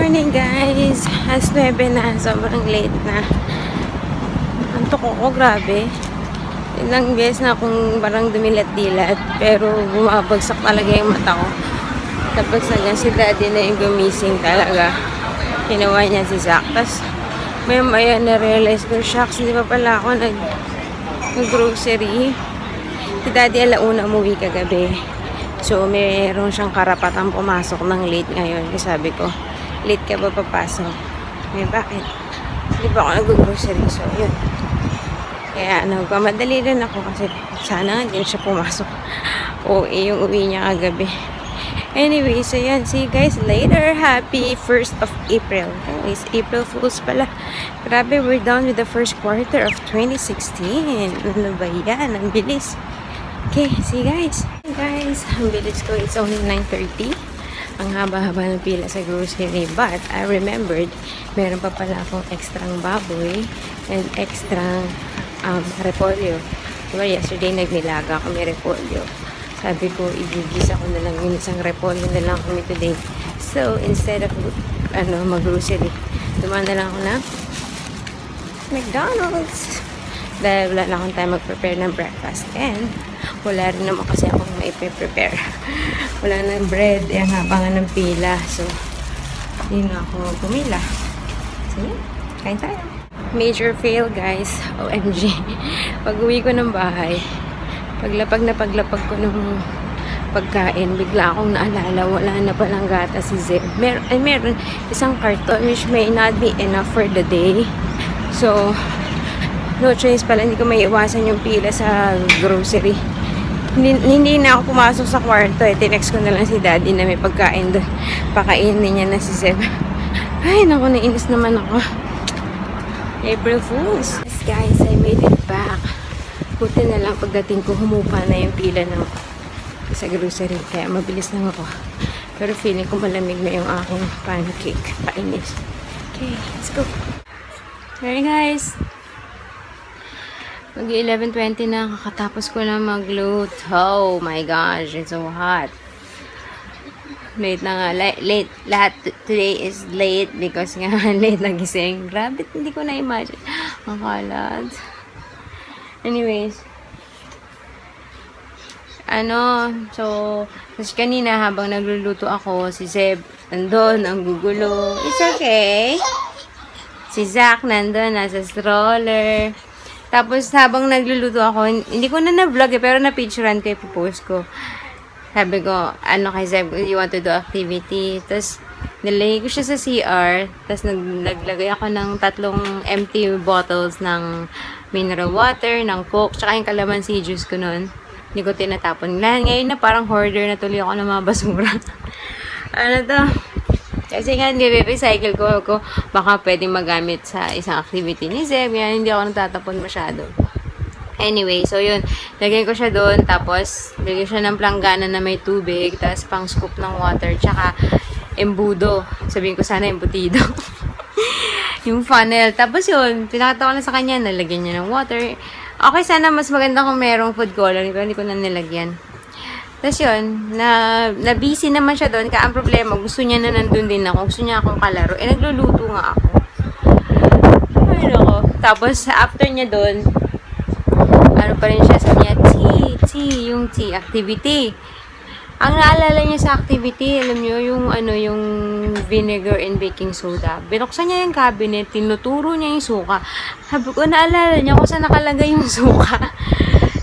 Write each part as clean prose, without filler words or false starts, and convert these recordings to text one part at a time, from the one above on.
morning guys! As 9 na, sobrang late na. Antok ako, grabe. Ilang beses na akong parang dumilat-dilat, pero bumabagsak talaga yung mata ko. Tapos hanggang si daddy na yung gumising talaga. Ginawa niya si Zach. Tapos maya na-realize ko, shucks, hindi pa pala ako nag-grocery. Si daddy alauna umuwi kagabi. So, mayroon siyang karapatang pumasok ng late ngayon. Kasi sabi ko, late ka ba papasok? Bakit? Hindi pa ako nag-grocery. So, yun. Kaya, nagpamadali rin ako kasi sana hindi siya pumasok. O, yung uwi niya kagabi. Anyway, so yan. See you guys later. Happy 1st of April. Oh, it's April Fools pala. Grabe, we're done with the first quarter of 2016. Ano ba yan? Ang bilis. Okay, see you guys. Hey guys, ang bilis ko. It's only 9:30. Ang haba-haba ng pila sa grocery. But, I remembered, meron pa pala akong extrang baboy and extrang repolyo. Diba, yesterday nagnilaga kami repolyo. Sabi ko, igigisa ko na lang yung isang repolyo na lang kami today. So, instead of mag-grocery, dumaan na lang ako na McDonald's. Dahil wala na akong time mag-prepare ng breakfast. And, wala rin naman kasi akong maipe-prepare. Wala na bread. Eh, ang haba nga ng pila. So, yun na ako pumila. So, yun. Kain tayo. Major fail, guys. OMG. Pag-uwi ko ng bahay, paglapag ko ng pagkain, bigla akong naalala, wala na palang gata si Zeb. Meron isang karton which may not be enough for the day. So, no choice pala, hindi ko may iwasan yung pila sa grocery. Hindi na ako pumasok sa kwarto eh. Tinext ko na lang si daddy na may pagkain doon. Pakainin niya na si Zeb. Ay, naku, nainis naman ako. April Fools. Yes guys, I made it back. Buti na lang pagdating ko, humupa na yung pila ng sa grocery. Kaya mabilis lang ako. Pero feeling ko malamig na yung aking pancake. Painis. Okay, let's go. Alright guys. Mag-11:20 na, kakatapos ko na mag-loot. Oh my gosh, it's so hot. Late na nga, late. Lahat today is late because nga late nagising. Grabe, hindi ko na-imagine. Ang kalat. Anyways. So, kasi kanina habang nagluluto ako, si Zeb nandun, ang gugulo. It's okay. Si Zach nandun, nasa stroller. Tapos, habang nagluluto ako, hindi ko na vlog eh, pero na-picturean ko, ipopost ko. Sabi ko, kay Zeb, you want to do activity? Tapos, nilagay ko siya sa CR. Tapos, naglagay ako ng 3 empty bottles ng mineral water, ng Coke, tsaka yung calamansi juice ko nun. Hindi ko tinatapon. Ngayon na parang hoarder na tuloy ako ng mga basura. Kasi nga, nire-recycle ko, baka pwedeng magamit sa isang activity ni Zeb. Yan, hindi ako natatapon masyado. Anyway, so yun. Lagyan ko siya doon. Tapos, lagyan siya ng planggana na may tubig. Tapos, pang scoop ng water. Tsaka, embudo. Sabihin ko sana embutido. Yung funnel. Tapos yun, pinakita ko na sa kanya. Nalagyan niya ng water. Okay, sana mas maganda kung merong food coloring. Pero hindi ko na nilagyan. Tapos yun, na-busy naman siya doon. Kaya ang problema, gusto niya na nandun din ako. Gusto niya akong kalaro. Nagluluto nga ako. Ay, nako. Tapos, after niya doon, pa rin siya. Sabi niya, yung activity. Ang naalala niya sa activity, alam niyo, yung vinegar and baking soda. Binuksan niya yung cabinet, tinuturo niya yung suka. Sabi ko, naalala niya kung saan nakalagay yung suka.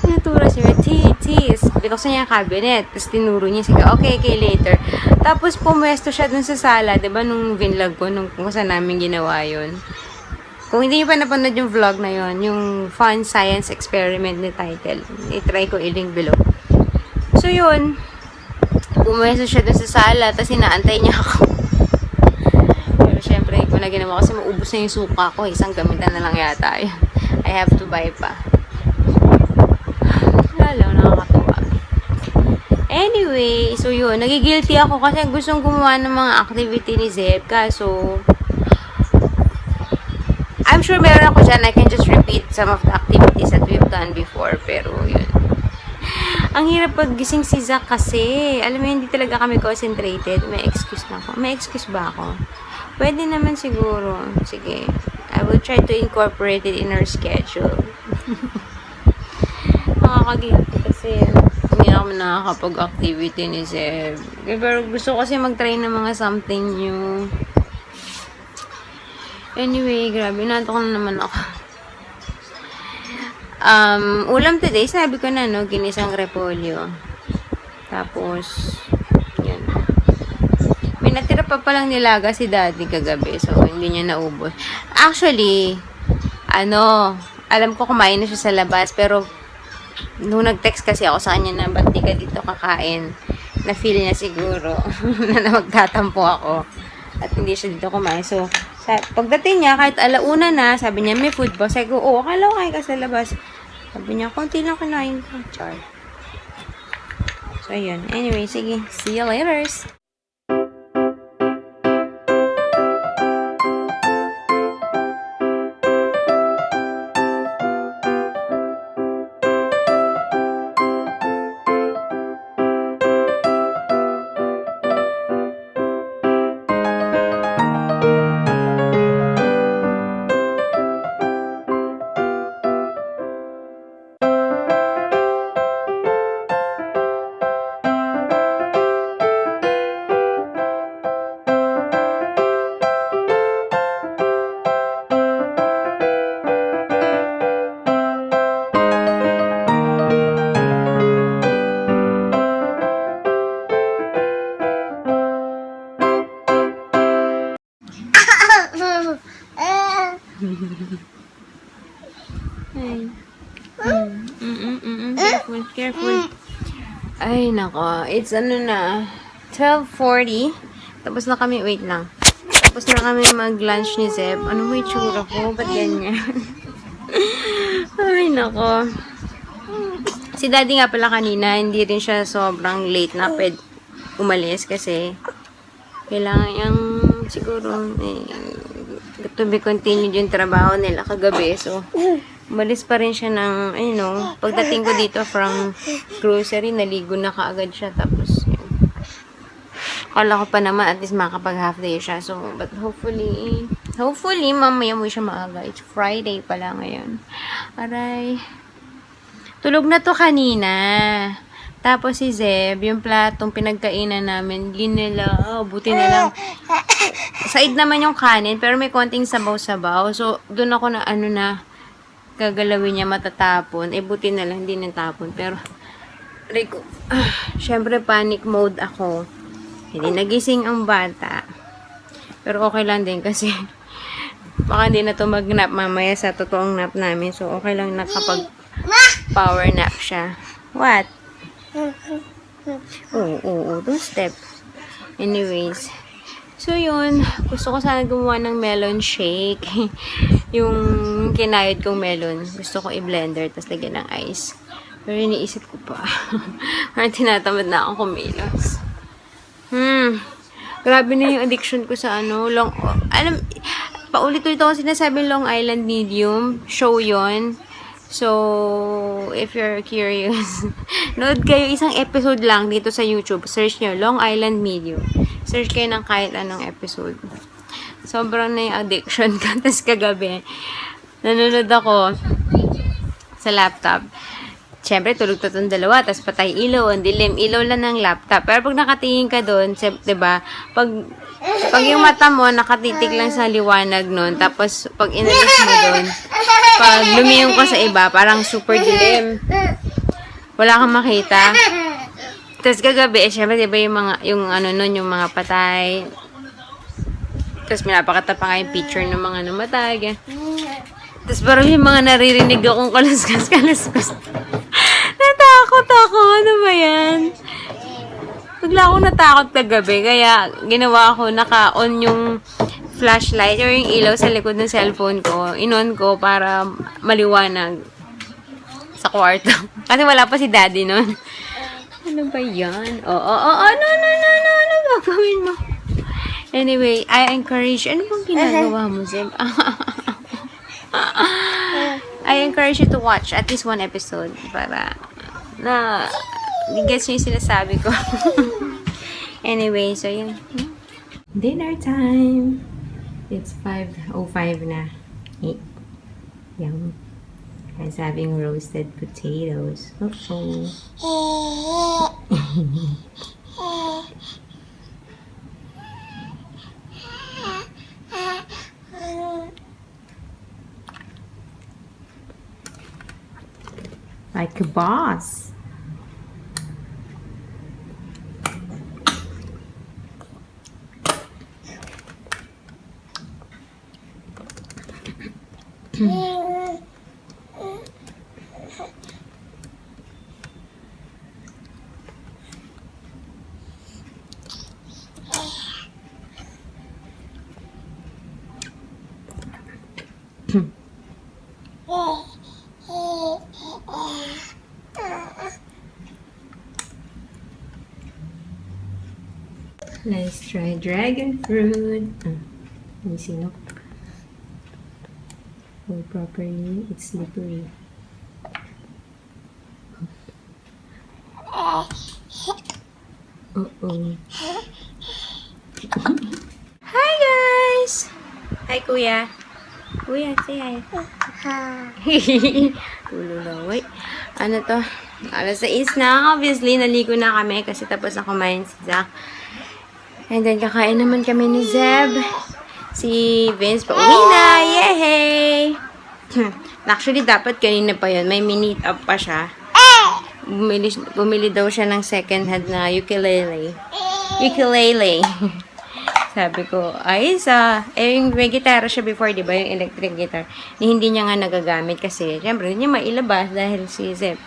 Tinuturo siya, binuksan niya yung cabinet, tapos tinuro niya, sige, okay, later. Tapos pumwesto siya dun sa sala, diba, nung vinlog ko, kung saan namin ginawa yun. Kung hindi nyo pa napanood yung vlog na yun, yung fun science experiment ni title, i-try ko i-link below. So yun, pumwesto siya dun sa sala, tapos inaantay niya ako. Pero syempre, kung na ginawa kasi maubos na yung suka ko, isang gamitan na lang yata yun. I have to buy pa. Lalo, nakakatuwa. Anyway, so yun, nagigilty ako kasi gustong gumawa ng mga activity ni Zeb, kaso I'm sure meron ako dyan. I can just repeat some of the activities that we've done before. Pero, yun. Ang hirap pag gising si Zach kasi. Alam mo, hindi talaga kami concentrated. May excuse na ako. May excuse ba ako? Pwede naman siguro. Sige. I will try to incorporate it in our schedule. Nakakagilty kasi hindi na kami nakakapag-activity ni Zeb. Pero gusto ko kasi mag-try ng mga something new. Anyway, grabe. Nanto ko na naman ako. Ulam today, sabi ko na, no, ginisang repolyo. Tapos, yun. May natira pa palang nilaga si daddy kagabi, so hindi niya naubos. Actually, alam ko kumain na siya sa labas, pero nung nag-text kasi ako sa kanya na, ba't di ka dito kakain? Na-feel niya siguro na magtatampo ako at hindi siya dito kumain. So, pagdating niya, kahit alauna na, sabi niya, may food ba? Sabi ko, akala ko kain ka sa labas. Sabi niya, konti lang kinain ko. Char. So, ayun. Anyway, sige. See you later. Careful. Ay, nako. It's na. 12:40. Tapos na kami. Wait lang. Tapos na kami mag-lunch ni Zeb. Ano mo itsura ko? Ba't ganyan? Ay, nako. Si daddy nga pala kanina, hindi rin siya sobrang late na umalis kasi kailangan yung siguro to be continued yung trabaho nila kagabi. So, umalis pa rin siya ng, pagdating ko dito from grocery, naligo na kaagad siya. Tapos, yun. Akala ko pa naman at least makapag half day siya. So, but hopefully, mamaya mo siya maaga. It's Friday pala ngayon. Aray. Tulog na to kanina. Tapos si Zeb, yung platong pinagkainan namin, buti na lang. Side naman yung kanin, pero may konting sabaw-sabaw. So, doon ako na, gagalawin niya matatapon. Buti na lang, hindi natapon. Pero, syempre panic mode ako. Hindi nagising ang bata. Pero okay lang din kasi baka hindi na to mag-nap mamaya sa totoong nap namin. So, okay lang nakapag power nap siya. What? Oo, don't step. Anyways. So, yun. Gusto ko sana gumawa ng melon shake. Yung kinayod kong melon. Gusto ko i-blender, tapos lagyan ng ice. Pero iniisip ko pa. Parang tinatamad na akong kumilos. Grabe na yung addiction ko sa paulit-ulit ako sinasabi Long Island Medium. Show yon. So, if you're curious, nood kayo isang episode lang dito sa YouTube. Search nyo, Long Island Medium. Search kayo ng kahit anong episode. Sobrang na yung addiction ko. Tapos kagabi, nanonood ako sa laptop. Siyempre, tulog to itong dalawa. Tapos patay ilaw. Ang dilim. Ilaw lang ng laptop. Pero pag nakatingin ka doon, diba, pag yung mata mo, nakatitig lang sa liwanag nun. Tapos, pag inalis mo doon, pag lumiyong ka sa iba, parang super dilim. Wala kang makita. Tapos kagabi, syempre, diba yung mga patay. Tapos minapakita pa nga yung picture ng mga namatay. Tapos parang yung mga naririnig akong kaluskas. Natakot ako. Ano ba yan? Bigla akong natakot kagabi. Kaya ginawa ko, naka-on yung flashlight or yung ilaw sa likod ng cellphone ko. In-on ko para maliwanag sa kwarto. Kasi wala pa si daddy nun. Ano ba yan? No. Ano gagawin mo? Anyway, I encourage, ano bang ginagawa mo, Zeb? I encourage you to watch at least one episode para gets nyo yung sinasabi ko. Anyway, so yun. Dinner time! It's 5:05 na. Yum. Guys having roasted potatoes. Like a boss. Let's try dragon fruit. Let me see, no? Hold properly. It's slippery. Uh-oh. Hi, guys! Hi, Kuya. Kuya, say hi. Tulo na, wait. Ano to? Alas 6 na. Obviously, naligo na kami kasi tapos na kumain si Zach. And then, kakain naman kami ni Zeb. Si Vince pa uwi na. Yay! Actually, dapat kanina pa yun. May minute up pa siya. Bumili daw siya ng second hand na ukulele. Sabi ko, yung may gitara siya before, di ba? Yung electric guitar. Hindi niya nga nagagamit kasi, syempre, hindi niya mailabas dahil si Zeb.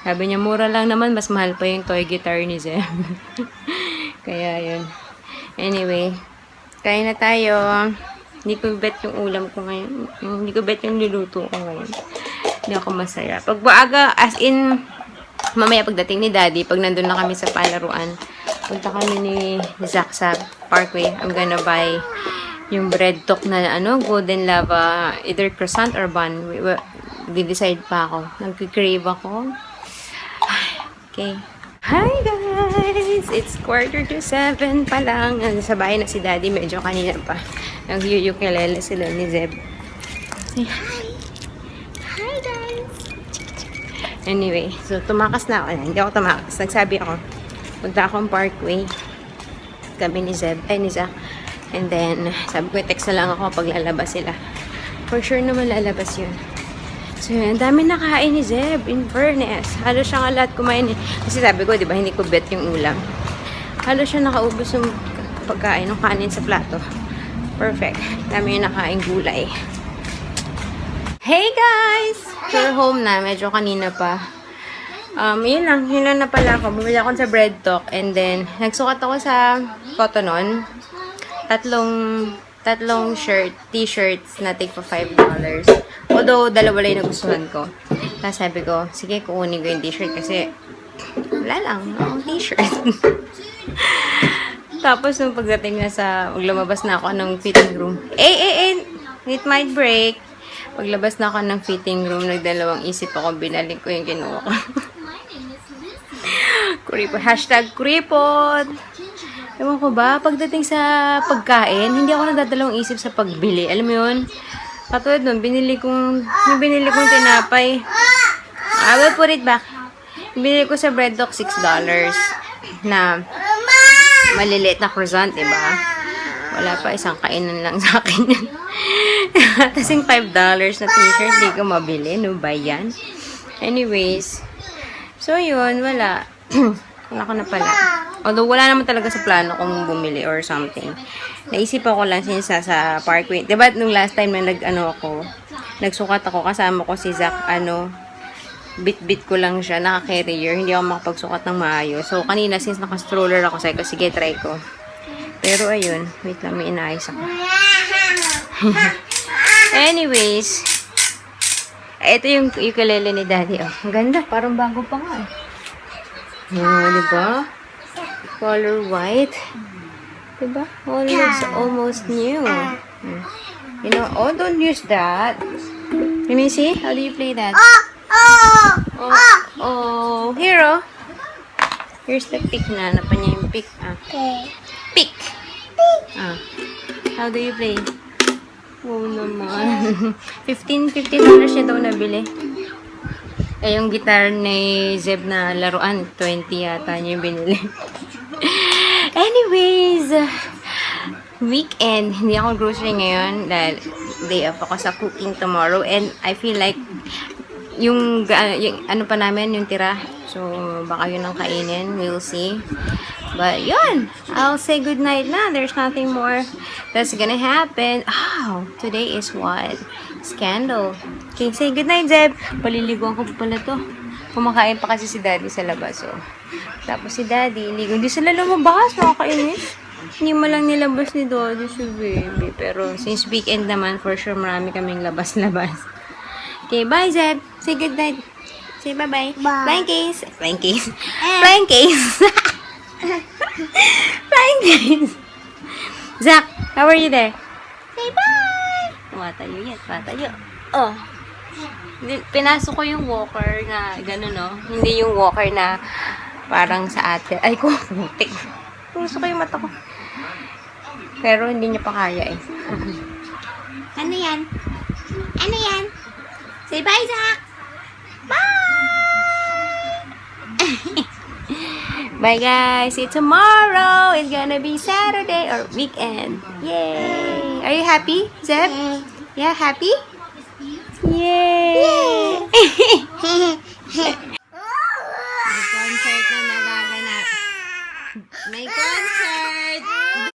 Sabi niya, mura lang naman, mas mahal pa yung toy guitar ni Zeb. Kaya, yun. Anyway, kain na tayo. Hindi ko bet yung ulam ko ngayon. Hindi ko bet yung niluto ko ngayon. Hindi ako masaya. Pag maaga, as in, mamaya pagdating ni Daddy, pag nandun na kami sa palaruan, punta kami ni Zach sa Parkway. I'm gonna buy yung bread talk na golden lava, either croissant or bun. Di-decide pa ako. Nag-crave ako. Okay. Hi guys! It's 6:45 pa lang. Sa bahay na si Daddy. Medyo kanina pa. Nag-ukulele sila ni Zeb. Say hi! Hi guys! Anyway, so tumakas na ako. Hindi ako tumakas. Nagsabi ako, punta akong Parkway. Kami ni Zeb. Ay, ni Zach. And then, sabi ko, text na lang ako pag lalabas sila. For sure naman lalabas yun. So, yun. Ang dami nakain ni Zeb. In fairness. Halos siya nga lahat kumain. Kasi sabi ko, di ba, hindi ko bet yung ulam. Halos siya nakaubos yung pagkain, ng kanin sa plato. Perfect. Dami yung nakain gulay. Hey guys! We're home na. Medyo kanina pa. Yun lang na pala ako. Bumili ako sa bread talk. And then, nagsukat ako sa Cottonon. Tatlong t-shirts na take for $5. Although, dalawa lang yung nagustuhan ko. Tapos sabi ko, sige, kukunin ko yung t-shirt kasi wala lang, t-shirt. Tapos, nung pagdating na maglumabas na ako ng fitting room. It might break. Paglabas na ako ng fitting room, nagdalawang isip ako, binalik ko yung kinuha ko. Kuripot. #kuripot. Ewan ko ba, pagdating sa pagkain, hindi ako nagdadalawang isip sa pagbili. Alam mo yun? Katulad nun, binili kong tinapay. I will put it back. Binili ko sa bread talk $6 na maliliit na croissant, diba? Wala pa, isang kainan lang sa akin yun. Tapos yung $5 na t-shirt, di ko mabili. No ba yan? Anyways, so yun, wala. Wala ko na pala. Although, wala naman talaga sa plano kung bumili or something. Naisip ako lang sinisa sa Parkway. Diba, nung last time na nagsukat ako, kasama ko si Zach, bit-bit ko lang siya, naka-carrier. Hindi ako makapagsukat ng maayos. So, kanina, since naka-stroller ako, sabi ko, sige, try ko. Pero, ayun. Wait lang, may inaayos ako. Anyways, ito yung ukulele ni Daddy. Oh. Ang ganda. Parang bago pa nga. Diba? Color white. Diba? Almost new. You know, don't use that. Can you see? How do you play that? Oh. Here's the pick na. Hanapan niya yung pick. Pick! Ah. How do you play? Wow naman. $15 niya daw nabili. Eh, yung guitar ni Zeb na laruan, 20 yata niya yung binili. Anyways, weekend. Hindi ako grocery ngayon dahil day off ako sa cooking tomorrow. And I feel like yung ano pa namin, yung tira. So, baka yun ang kainin. We'll see. But, yun. I'll say goodnight na. There's nothing more that's gonna happen. Oh, today is what? Scandal. Okay, say goodnight, Zeb. Paliliguan ko pa pala to. Kumakain pa kasi si Daddy sa labas, oh. Tapos si Daddy, ligo. Hindi sila lumabas, makakainis. Hindi mo lang nilabas ni Daddy si baby. Pero, since weekend naman, for sure, marami kaming labas-labas. Okay, bye, Zeb. Say goodnight. Say bye-bye. Bye. Flying case. Flying case. Flying case. Flying case. Zach, how are you there? Say bye! Tumatayo yan. Tumatayo. Oh. Pinasok ko yung walker na gano'n, no? Hindi yung walker na parang sa ate. Ay, ko, putik. Pinasok ko yung mata ko. Pero hindi niya pa kaya, eh. Ano yan? Ano yan? Say bye, Zach! Bye! Bye, guys. See you tomorrow. It's gonna be Saturday or weekend. Yay! Are you happy, Zeb? Yeah, happy? Yay! May concert na nagaganap. May concert!